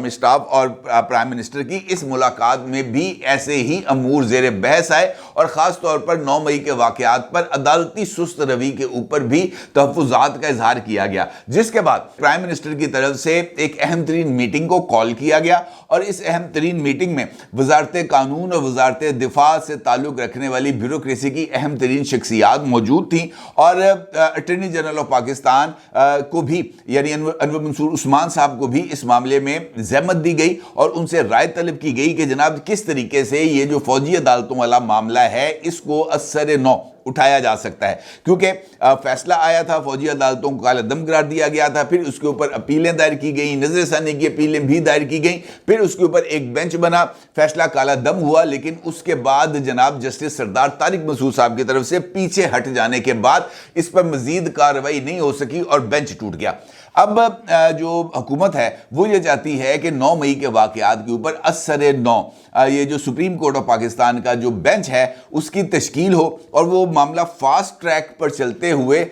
میں سٹاف اور prime minister کی اس ملاقات میں بھی ایسے ہی امور زیر بحث آئے اور خاص طور پر 9 مئی کے واقعات پر عدالتی سست روی کے اوپر بھی تحفظات کا اظہار کیا گیا، جس کے بعد پرائم منسٹر کی طرف سے ایک اہم ترین میٹنگ کو کال کیا گیا اور اس اہم ترین میٹنگ میں وزارت قانون اور وزارت دفاع سے تعلق رکھنے والی بیوروکریسی کی اہم ترین شخصیات موجود تھیں اور اٹارنی جنرل آف پاکستان کو بھی یعنی انور منصور عثمان صاحب کو بھی اس معاملے میں زحمت دی گئی اور ان سے رائے طلب کی گئی کہ جناب کس طریقے سے یہ جو فوجی عدالتوں والا معاملہ ہے اس کو اثر نو اٹھایا جا سکتا ہے، کیونکہ فیصلہ آیا تھا، فوجی عدالتوں کو کالا دم قرار دیا گیا تھا، پھر اس کے اوپر اپیلیں دائر کی گئیں، نظر ثانی کی اپیلیں بھی دائر کی گئیں، پھر اس کے اوپر ایک بینچ بنا، فیصلہ کالا دم ہوا، لیکن اس کے بعد جناب جسٹس سردار طارق مسعود صاحب کی طرف سے پیچھے ہٹ جانے کے بعد اس پر مزید کارروائی نہیں ہو سکی اور بینچ ٹوٹ گیا۔ اب جو حکومت ہے وہ یہ چاہتی ہے کہ 9 مئی کے واقعات کے اوپر اثر نو یہ جو سپریم کورٹ آف پاکستان کا جو بینچ ہے اس کی تشکیل ہو اور وہ معاملہ فاسٹ ٹریک پر چلتے ہوئے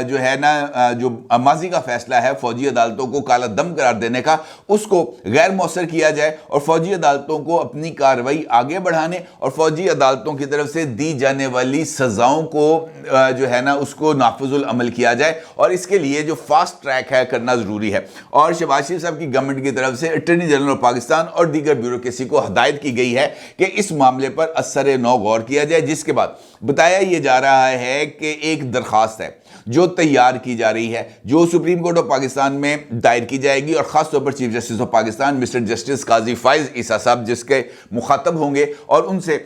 جو ہے نا جو ماضی کا فیصلہ ہے فوجی عدالتوں کو کالا دم قرار دینے کا اس کو غیر مؤثر کیا جائے اور فوجی عدالتوں کو اپنی کارروائی آگے بڑھانے اور فوجی عدالتوں کی طرف سے دی جانے والی سزاؤں کو جو ہے نا اس کو نافذ العمل کیا جائے اور اس کے لیے جو فاسٹ ٹریک ہے کرنا ضروری ہے۔ اور شہباز شریف صاحب کی گورنمنٹ کی طرف سے اٹارنی جنرل آف پاکستان اور دیگر بیوروکریسی کو ہدایت کی گئی ہے کہ اس معاملے پر اثر نو غور کیا جائے، جس کے بعد بتایا یہ جا رہا ہے کہ ایک درخواست ہے جو تیار کی جا رہی ہے جو سپریم کورٹ آف پاکستان میں دائر کی جائے گی اور خاص طور پر chief justice of Pakistan mister justice Qazi Faez عیسیٰ صاحب جس کے مخاطب ہوں گے اور ان سے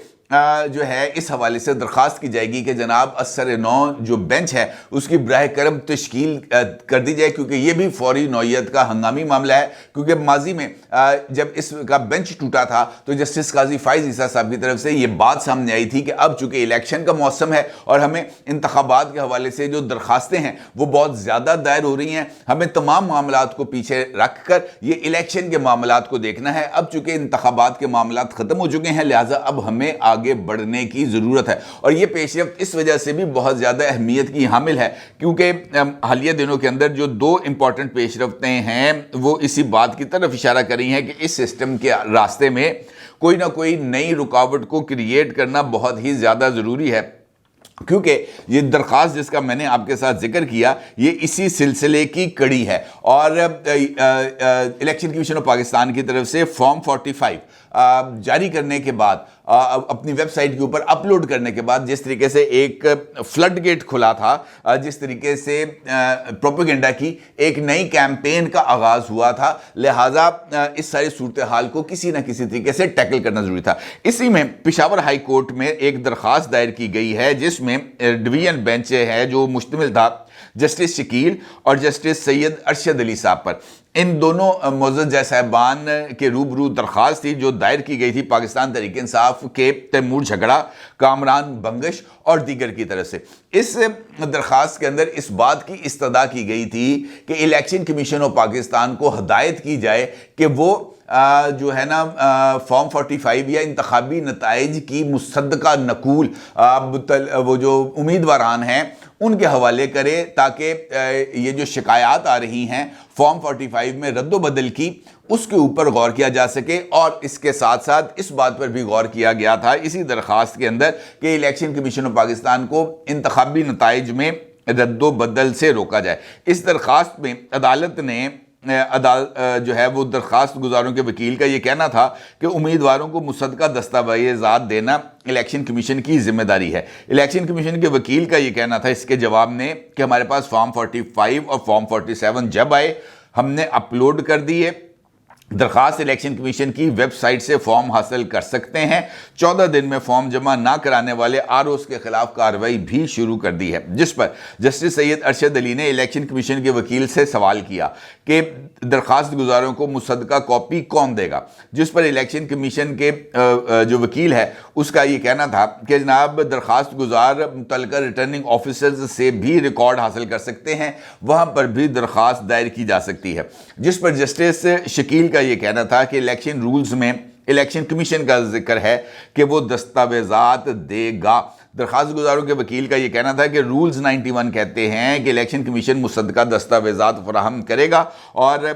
جو ہے اس حوالے سے درخواست کی جائے گی کہ جناب اثر نو جو بینچ ہے اس کی براہ کرم تشکیل کر دی جائے، کیونکہ یہ بھی فوری نوعیت کا ہنگامی معاملہ ہے، کیونکہ ماضی میں جب اس کا بینچ ٹوٹا تھا تو جسٹس قاضی فائز عیسیٰ صاحب کی طرف سے یہ بات سامنے آئی تھی کہ اب چونکہ الیکشن کا موسم ہے اور ہمیں انتخابات کے حوالے سے جو درخواستیں ہیں وہ بہت زیادہ دائر ہو رہی ہیں، ہمیں تمام معاملات کو پیچھے رکھ کر یہ الیکشن کے معاملات کو دیکھنا ہے۔ اب چونکہ انتخابات کے معاملات ختم ہو چکے ہیں لہٰذا اب ہمیں آگے بڑھنے کی ضرورت ہے اور یہ پیش رفت اس وجہ سے بھی بہت زیادہ اہمیت کی حامل ہے کیونکہ حالیہ دنوں کے اندر جو 2 امپورٹنٹ پیش رفتیں ہیں وہ اسی بات کی طرف اشارہ کر رہی ہیں کہ اس سسٹم کے راستے میں کوئی نہ کوئی نئی رکاوٹ کو کریٹ کرنا بہت ہی زیادہ ضروری ہے، کیونکہ یہ درخواست جس کا میں نے آپ کے ساتھ ذکر کیا یہ اسی سلسلے کی کڑی ہے اور الیکشن کمیشن آف پاکستان کی طرف سے فارم 45 جاری کرنے کے بعد اپنی ویب سائٹ کے اوپر اپلوڈ کرنے کے بعد جس طریقے سے ایک فلڈ گیٹ کھلا تھا، جس طریقے سے پروپیگنڈا کی ایک نئی کیمپین کا آغاز ہوا تھا، لہٰذا اس ساری صورتحال کو کسی نہ کسی طریقے سے ٹیکل کرنا ضروری تھا۔ اسی میں پشاور ہائی کورٹ میں ایک درخواست دائر کی گئی ہے جس میں ڈویژن بینچ ہے جو مشتمل تھا جسٹس شکیل اور جسٹس سید ارشد علی صاحب پر۔ ان دونوں معزز جج صاحبان کے روبرو درخواست تھی جو دائر کی گئی تھی پاکستان تحریک انصاف کے تیمور جھگڑا، کامران بنگش اور دیگر کی طرف سے۔ اس درخواست کے اندر اس بات کی استدعا کی گئی تھی کہ الیکشن کمیشن آف پاکستان کو ہدایت کی جائے کہ وہ جو ہے نا فارم 45 یا انتخابی نتائج کی مصدقہ نقول وہ جو امیدواران ہیں ان کے حوالے کرے تاکہ یہ جو شکایات آ رہی ہیں فارم 45 میں رد و بدل کی اس کے اوپر غور کیا جا سکے، اور اس کے ساتھ ساتھ اس بات پر بھی غور کیا گیا تھا اسی درخواست کے اندر کہ الیکشن کمیشن آف پاکستان کو انتخابی نتائج میں رد و بدل سے روکا جائے۔ اس درخواست میں عدالت نے جو ہے وہ درخواست گزاروں کے وکیل کا یہ کہنا تھا کہ امیدواروں کو مصدقہ دستاویزات دینا الیکشن کمیشن کی ذمہ داری ہے۔ الیکشن کمیشن کے وکیل کا یہ کہنا تھا اس کے جواب میں کہ ہمارے پاس فارم 45 اور فارم 47 جب آئے ہم نے اپلوڈ کر دیے، درخواست الیکشن کمیشن کی ویب سائٹ سے فارم حاصل کر سکتے ہیں، 14 دن میں فارم جمع نہ کرانے والے ROs کے خلاف کارروائی بھی شروع کر دی ہے، جس پر جسٹس سید ارشد علی نے الیکشن کمیشن کے وکیل سے سوال کیا کہ درخواست گزاروں کو مصدقہ کاپی کون دے گا، جس پر الیکشن کمیشن کے جو وکیل ہے اس کا یہ کہنا تھا کہ جناب درخواست گزار متعلقہ ریٹرننگ آفیسرز سے بھی ریکارڈ حاصل کر سکتے ہیں، وہاں پر بھی درخواست دائر کی جا سکتی ہے، جس پر جسٹس شکیل کا یہ کہنا تھا کہ الیکشن رولز میں الیکشن کمیشن کا ذکر ہے کہ وہ دستاویزات دے گا، درخواست گزاروں کے وکیل کا یہ کہنا تھا کہ رولز 91 کہتے ہیں کہ الیکشن کمیشن مصدقہ دستاویزات فراہم کرے گا اور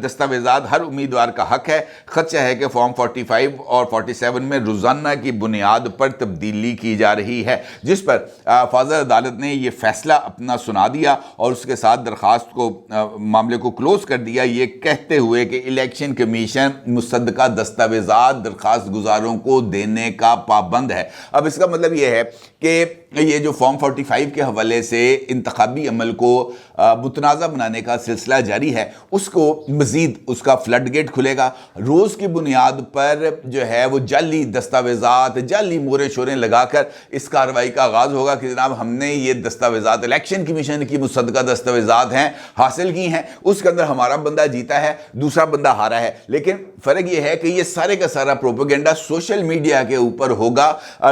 دستاویزات ہر امیدوار کا حق ہے۔ خدشہ ہے کہ فارم 45 اور 47 میں روزانہ کی بنیاد پر تبدیلی کی جا رہی ہے، جس پر فاضل عدالت نے یہ فیصلہ اپنا سنا دیا اور اس کے ساتھ درخواست کو معاملے کو کلوز کر دیا، یہ کہتے ہوئے کہ الیکشن کمیشن مصدقہ دستاویزات درخواست گزاروں کو دینے کا پابند ہے۔ اب اس کا مطلب یہ ہے کہ یہ جو فارم 45 کے حوالے سے انتخابی عمل کو متنازع بنانے کا سلسلہ جاری ہے، اس کو مزید اس کا فلڈ گیٹ کھلے گا۔ روز کی بنیاد پر جو ہے وہ جعلی دستاویزات، جعلی مورے شوریں لگا کر اس کارروائی کا آغاز ہوگا کہ جناب ہم نے یہ دستاویزات الیکشن کمیشن کی مصدقہ دستاویزات ہیں حاصل کی ہیں، اس کے اندر ہمارا بندہ جیتا ہے، دوسرا بندہ ہارا ہے۔ لیکن فرق یہ ہے کہ یہ سارے کا سارا پروپیگنڈا سوشل میڈیا کے اوپر ہوگا،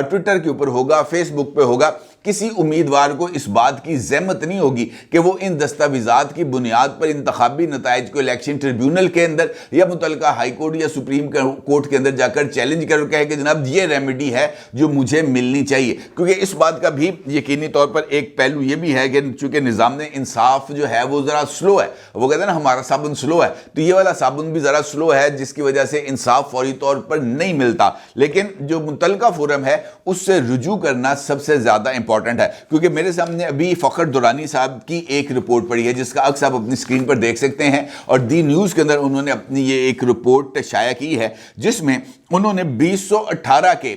ٹویٹر کے اوپر ہوگا، فیس بک پہ ہوگا۔ کسی امیدوار کو اس بات کی زحمت نہیں ہوگی کہ وہ ان دستاویزات کی بنیاد پر انتخابی نتائج کو الیکشن ٹریبیونل کے اندر یا متعلقہ ہائی کورٹ یا سپریم کورٹ کے اندر جا کر چیلنج کر کہے کہ جناب یہ ریمیڈی ہے جو مجھے ملنی چاہیے۔ کیونکہ اس بات کا بھی یقینی طور پر ایک پہلو یہ بھی ہے کہ چونکہ نظام انصاف جو ہے وہ ذرا سلو ہے، وہ کہتے ہیں نا ہمارا صابن سلو ہے، تو یہ والا صابن بھی ذرا سلو ہے، جس کی وجہ سے انصاف فوری طور پر نہیں ملتا۔ لیکن جو متعلقہ فورم ہے اس سے رجوع کرنا سب سے زیادہ امپورٹنٹ ہے، کیونکہ میرے سامنے ابھی فخر دورانی صاحب کی ایک رپورٹ پڑی ہے جس کا عکس آپ اپنی سکرین پر دیکھ سکتے ہیں، اور دی نیوز کے اندر انہوں نے اپنی یہ ایک رپورٹ شائع کی ہے جس میں انہوں نے 2018 کے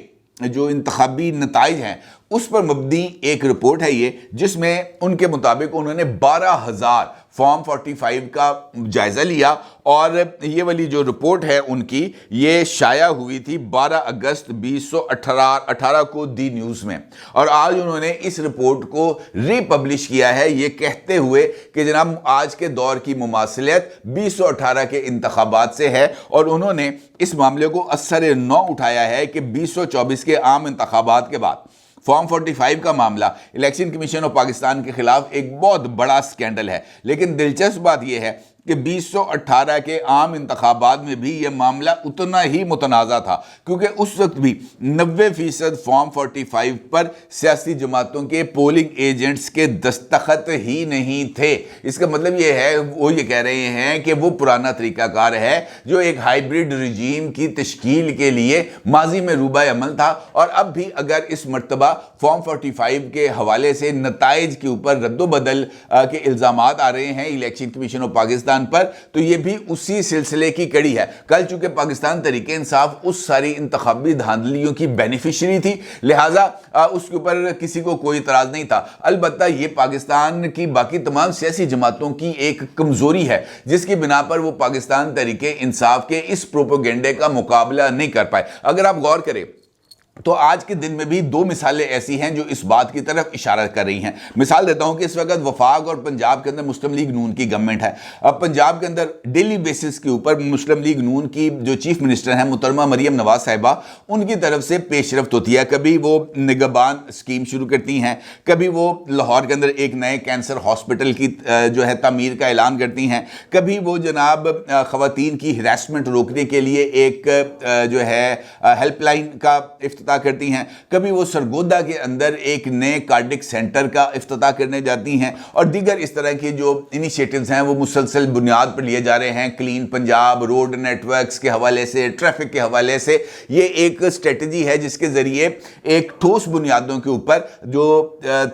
جو انتخابی نتائج ہیں اس پر مبنی ایک رپورٹ ہے یہ، جس میں ان کے مطابق انہوں نے 12,000 فارم 45 کا جائزہ لیا، اور یہ والی جو رپورٹ ہے ان کی یہ شائع ہوئی تھی 12 اگست 2018 کو دی نیوز میں، اور آج انہوں نے اس رپورٹ کو ری پبلش کیا ہے یہ کہتے ہوئے کہ جناب آج کے دور کی مماثلت 2018 کے انتخابات سے ہے، اور انہوں نے اس معاملے کو اثر نو اٹھایا ہے کہ 2024 کے عام انتخابات کے بعد فارم 45 کا معاملہ الیکشن کمیشن آف پاکستان کے خلاف ایک بہت بڑا سکینڈل ہے۔ لیکن دلچسپ بات یہ ہے کہ 2018 کے عام انتخابات میں بھی یہ معاملہ اتنا ہی متنازع تھا، کیونکہ اس وقت بھی 90% فارم 45 پر سیاسی جماعتوں کے پولنگ ایجنٹس کے دستخط ہی نہیں تھے۔ اس کا مطلب یہ ہے، وہ یہ کہہ رہے ہیں کہ وہ پرانا طریقہ کار ہے جو ایک ہائیبریڈ رجیم کی تشکیل کے لیے ماضی میں روبہ عمل تھا، اور اب بھی اگر اس مرتبہ فارم 45 کے حوالے سے نتائج کے اوپر رد و بدل کے الزامات آ رہے ہیں الیکشن کمیشن آف پاکستان پر، تو یہ بھی اسی سلسلے کی کڑی ہے۔ کل چونکہ پاکستان تحریک انصاف اس ساری انتخابی دھاندلیوں کی بینیفیشری تھی، لہٰذا اس کے اوپر کسی کو کوئی اعتراض نہیں تھا۔ البتہ یہ پاکستان کی باقی تمام سیاسی جماعتوں کی ایک کمزوری ہے جس کی بنا پر وہ پاکستان تحریک انصاف کے اس پروپیگنڈے کا مقابلہ نہیں کر پائے۔ اگر آپ غور کریں تو آج کے دن میں بھی دو مثالیں ایسی ہیں جو اس بات کی طرف اشارہ کر رہی ہیں۔ مثال دیتا ہوں کہ اس وقت وفاق اور پنجاب کے اندر مسلم لیگ نون کی گورنمنٹ ہے۔ اب پنجاب کے اندر ڈیلی بیسس کے اوپر مسلم لیگ نون کی جو چیف منسٹر ہیں محترمہ مریم نواز صاحبہ، ان کی طرف سے پیش رفت ہوتی ہے۔ کبھی وہ نگہبان اسکیم شروع کرتی ہیں، کبھی وہ لاہور کے اندر ایک نئے کینسر ہاسپٹل کی جو ہے تعمیر کا اعلان کرتی ہیں، کبھی وہ جناب خواتین کی ہراسمنٹ روکنے کے لیے ایک جو ہے ہیلپ لائن کا افتتاح کرتی ہیں، کبھی وہ سرگودا کے اندر ایک نئے کارڈک سینٹر کا افتتاح کرنے جاتی ہیں، اور دیگر اس طرح کی جو انیشیٹیوز ہیں وہ مسلسل بنیاد پر لیے جا رہے ہیں۔ Clean Punjab, road networks کے حوالے سے، ٹریفک کے حوالے سے، یہ ایک اسٹریٹجی ہے جس کے ذریعے ایک ٹھوس بنیادوں کے اوپر جو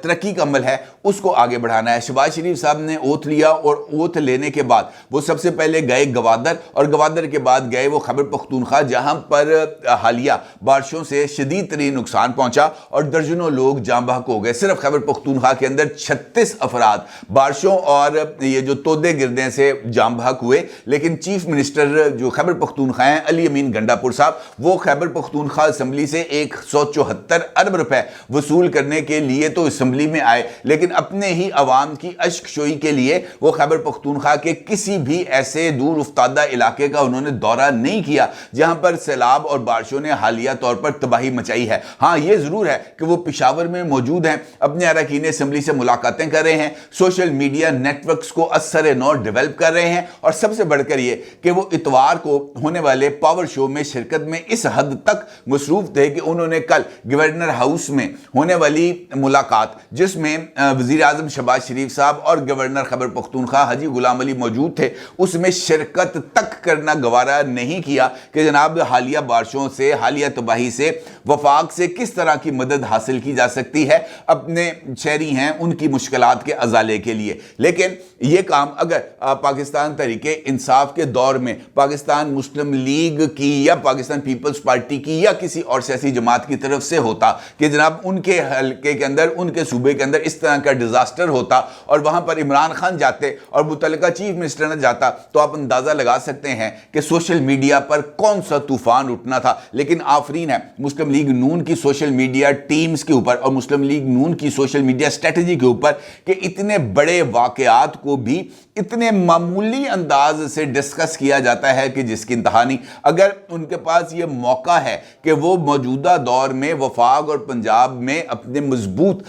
ترقی کا عمل ہے اس کو آگے بڑھانا ہے۔ شہباز شریف صاحب نے اوتھ لیا، اور اوتھ لینے کے بعد وہ سب سے پہلے گئے گوادر، اور گوادر کے بعد گئے وہ خیبر پختونخوا، جہاں پر حالیہ بارشوں سے شدید ترین نقصان پہنچا اور درجنوں لوگ جاں بحق ہو گئے۔ صرف خیبر پختونخوا کے اندر 36 افراد بارشوں اور یہ جو تودے گردیں سے جاں بحق ہوئے، لیکن چیف منسٹر جو خیبر پختونخوا ہیں علی امین گنڈا پور صاحب، وہ خیبر پختونخوا اسمبلی سے 174 ارب روپے وصول کرنے کے لیے تو اسمبلی میں آئے، لیکن اپنے ہی عوام کی اشک شوئی کے لیے وہ خیبر پختونخوا کے کسی بھی ایسے دور افتادہ علاقے کا انہوں نے دورہ نہیں کیا جہاں پر سیلاب اور بارشوں نے حالیہ طور پر تباہی مچائی ہے. ہاں یہ ضرور ہے کہ وہ پشاور میں موجود ہیں, اپنے اراکین اسمبلی سے ملاقاتیں کر رہے ہیں, سوشل میڈیا نیٹ ورکس کو اثر نو ڈیولپ کر رہے ہیں, اور سب سے بڑھ کر یہ کہ وہ اتوار کو ہونے والے پاور شو میں شرکت میں اس حد تک مصروف تھے کہ انہوں نے کل گورنر ہاؤس میں ہونے والی ملاقات, جس میں وزیر اعظم شہباز شریف صاحب اور گورنر خیبر پختونخوا حاجی غلام علی موجود تھے, اس میں شرکت تک کرنا گوارا نہیں کیا کہ جناب حالیہ بارشوں سے, حالیہ تباہی سے وفاق سے کس طرح کی مدد حاصل کی جا سکتی ہے اپنے شہری ہیں ان کی مشکلات کے ازالے کے لیے. لیکن یہ کام اگر پاکستان تحریک انصاف کے دور میں پاکستان مسلم لیگ کی یا پاکستان پیپلز پارٹی کی یا کسی اور سیاسی جماعت کی طرف سے ہوتا کہ جناب ان کے حلقے کے اندر, ان کے صوبے کے اندر اس طرح کا ڈیزاسٹر ہوتا اور وہاں پر عمران خان جاتے اور متعلقہ چیف منسٹر نہ جاتا, تو آپ اندازہ لگا سکتے ہیں کہ سوشل میڈیا پر کون سا طوفان اٹھنا تھا. لیکن آفرین ہے مسلم لیگ نون کی سوشل میڈیا ٹیمز کے اوپر اور مسلم لیگ نون کی سوشل میڈیا اسٹریٹجی کے اوپر کہ اتنے بڑے واقعات کو بھی اتنے معمولی انداز سے ڈسکس کیا جاتا ہے کہ جس کی انتہا نہیں. اگر ان کے پاس یہ موقع ہے کہ وہ موجودہ دور میں وفاق اور پنجاب میں اپنے مضبوط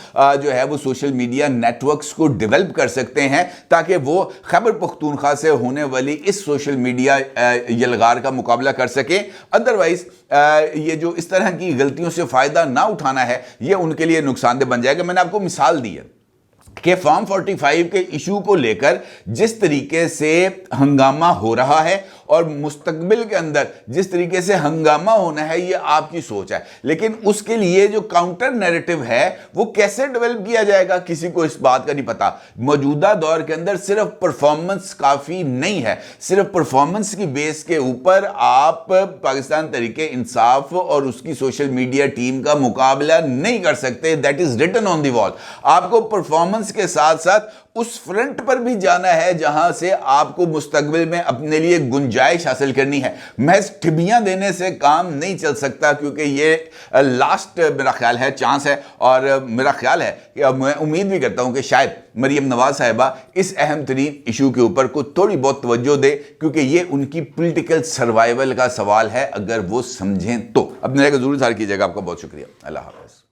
جو ہے وہ سوشل میڈیا نیٹ ورکس کو ڈیولپ کر سکتے ہیں تاکہ وہ خیبر پختونخوا سے ہونے والی اس سوشل میڈیا یلغار کا مقابلہ کر سکیں. ادروائز یہ جو اس طرح کی غلطیوں سے فائدہ نہ اٹھانا ہے یہ ان کے لیے نقصان دہ بن جائے گا. میں نے آپ کو مثال دی ہے کہ فارم 45 کے ایشو کو لے کر جس طریقے سے ہنگامہ ہو رہا ہے اور مستقبل کے اندر جس طریقے سے ہنگامہ ہونا ہے یہ آپ کی سوچ ہے, لیکن اس کے لیے جو کاؤنٹر نیریٹو ہے وہ کیسے ڈیولپ کیا جائے گا کسی کو اس بات کا نہیں پتا. موجودہ دور کے اندر صرف پرفارمنس کافی نہیں ہے, صرف پرفارمنس کی بیس کے اوپر آپ پاکستان تحریک انصاف اور اس کی سوشل میڈیا ٹیم کا مقابلہ نہیں کر سکتے. دیٹ از ریٹن آن دی وال. آپ کو پرفارمنس کے ساتھ ساتھ اس فرنٹ پر بھی جانا ہے جہاں سے آپ کو مستقبل میں اپنے لیے گنجائش حاصل کرنی ہے. محض ٹھبیاں دینے سے کام نہیں چل سکتا, کیونکہ یہ لاسٹ میرا خیال ہے چانس ہے, اور میرا خیال ہے کہ میں امید بھی کرتا ہوں کہ شاید مریم نواز صاحبہ اس اہم ترین ایشو کے اوپر کو تھوڑی بہت توجہ دے, کیونکہ یہ ان کی پولیٹیکل سروائیول کا سوال ہے اگر وہ سمجھیں تو. اپنے رائے کو ضرور اظہار کیجیے گا. آپ کا بہت شکریہ. اللہ حافظ.